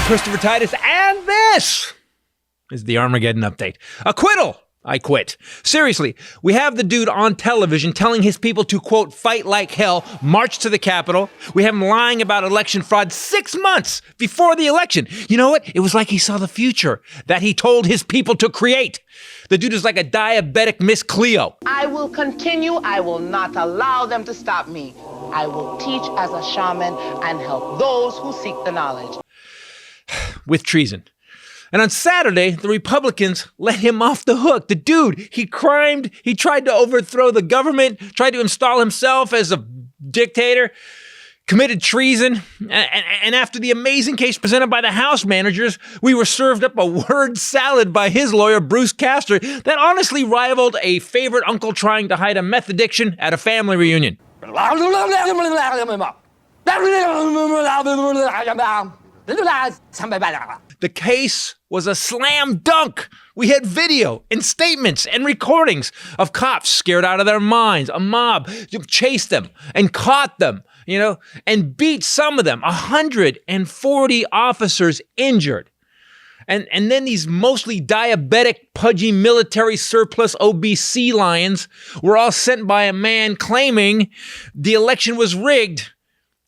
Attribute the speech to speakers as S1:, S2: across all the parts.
S1: Christopher Titus, and this is the Armageddon update. Acquittal! I quit. Seriously, we have the dude on television telling his people to, quote, fight like hell, march to the Capitol. We have him lying about election fraud 6 months before the election. You know what? It was like he saw the future that he told his people to create. The dude is like a diabetic Miss Cleo.
S2: I will continue. I will not allow them to stop me. I will teach as a shaman and help those who seek the knowledge.
S1: With treason. And on Saturday, the Republicans let him off the hook. The dude, he crimed, he tried to overthrow the government, tried to install himself as a dictator, committed treason. And after the amazing case presented by the House managers, we were served up a word salad by his lawyer, Bruce Castor, that honestly rivaled a favorite uncle trying to hide a meth addiction at a family reunion. The case was a slam dunk. We had video and statements and recordings of cops scared out of their minds. A mob chased them and caught them, and beat some of them. 140 officers injured. And then these mostly diabetic, pudgy military surplus obese sea lions were all sent by a man claiming the election was rigged.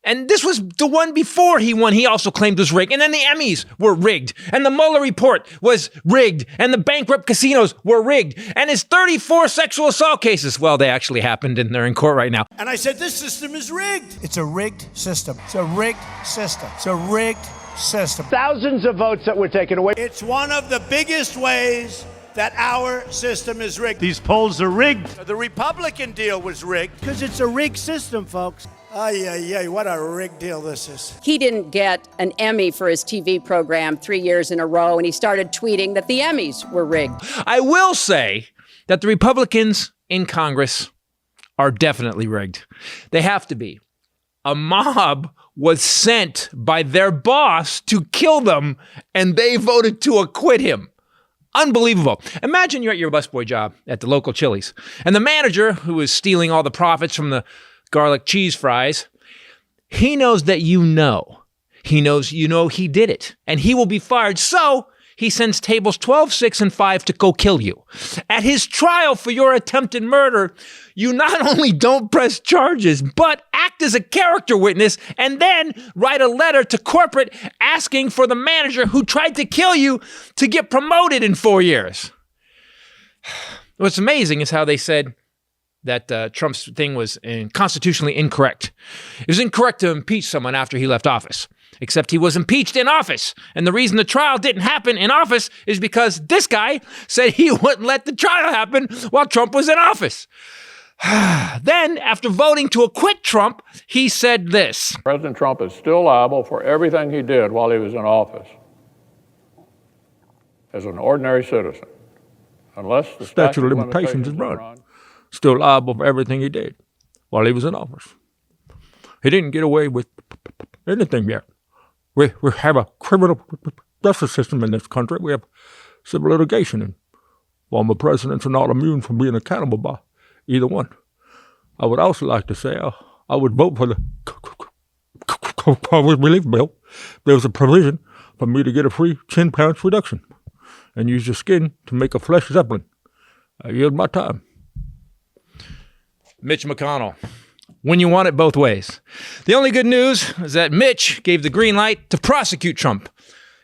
S1: And this was the one before he won. He also claimed it was rigged. And then the Emmys were rigged. And the Mueller report was rigged. And the bankrupt casinos were rigged. And his 34 sexual assault cases, well, they actually happened and they're in court right now.
S3: And I said, this system is rigged.
S4: It's a rigged system. It's a rigged system. It's a rigged system.
S5: Thousands of votes that were taken away.
S3: It's one of the biggest ways that our system is rigged.
S5: These polls are rigged.
S3: The Republican deal was rigged.
S4: Because it's a rigged system, folks.
S3: What a rigged deal this is.
S6: He didn't get an Emmy for his TV program 3 years in a row, and he started tweeting that the Emmys were rigged.
S1: I will say that the Republicans in Congress are definitely rigged. They have to be. A mob was sent by their boss to kill them, and they voted to acquit him. Unbelievable. Imagine you're at your busboy job at the local Chili's, and the manager, who is stealing all the profits from the garlic cheese fries, he knows that you know. He knows he did it, and he will be fired. So he sends tables 12, 6, and 5 to go kill you. At his trial for your attempted murder, you not only don't press charges, but act as a character witness and then write a letter to corporate asking for the manager who tried to kill you to get promoted in 4 years. What's amazing is how they said that Trump's thing was constitutionally incorrect. It was incorrect to impeach someone after he left office, except he was impeached in office. And the reason the trial didn't happen in office is because this guy said he wouldn't let the trial happen while Trump was in office. Then, after voting to acquit Trump, he said this.
S7: President Trump is still liable for everything he did while he was in office as an ordinary citizen, unless the statute of limitations is run.
S8: Still liable for everything he did while he was in office. He didn't get away with anything yet. We have a criminal justice system in this country. We have civil litigation, and former presidents are not immune from being accountable by either one. I would also like to say I would vote for the COVID relief bill. There was a provision for me to get a free 10 pounds reduction and use your skin to make a flesh zeppelin. I yield my time.
S1: Mitch McConnell. When you want it both ways. The only good news is that Mitch gave the green light to prosecute Trump.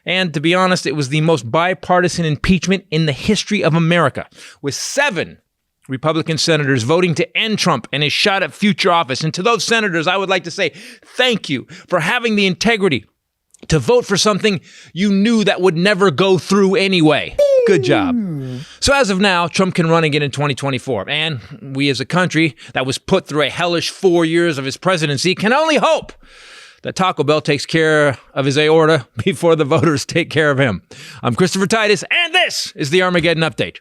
S1: And to be honest, it was the most bipartisan impeachment in the history of America, with 7 Republican senators voting to end Trump and his shot at future office. And to those senators, I would like to say thank you for having the integrity to vote for something you knew that would never go through anyway. Good job. So as of now, Trump can run again in 2024. And we as a country that was put through a hellish 4 years of his presidency can only hope that Taco Bell takes care of his aorta before the voters take care of him. I'm Christopher Titus, and this is the Armageddon Update.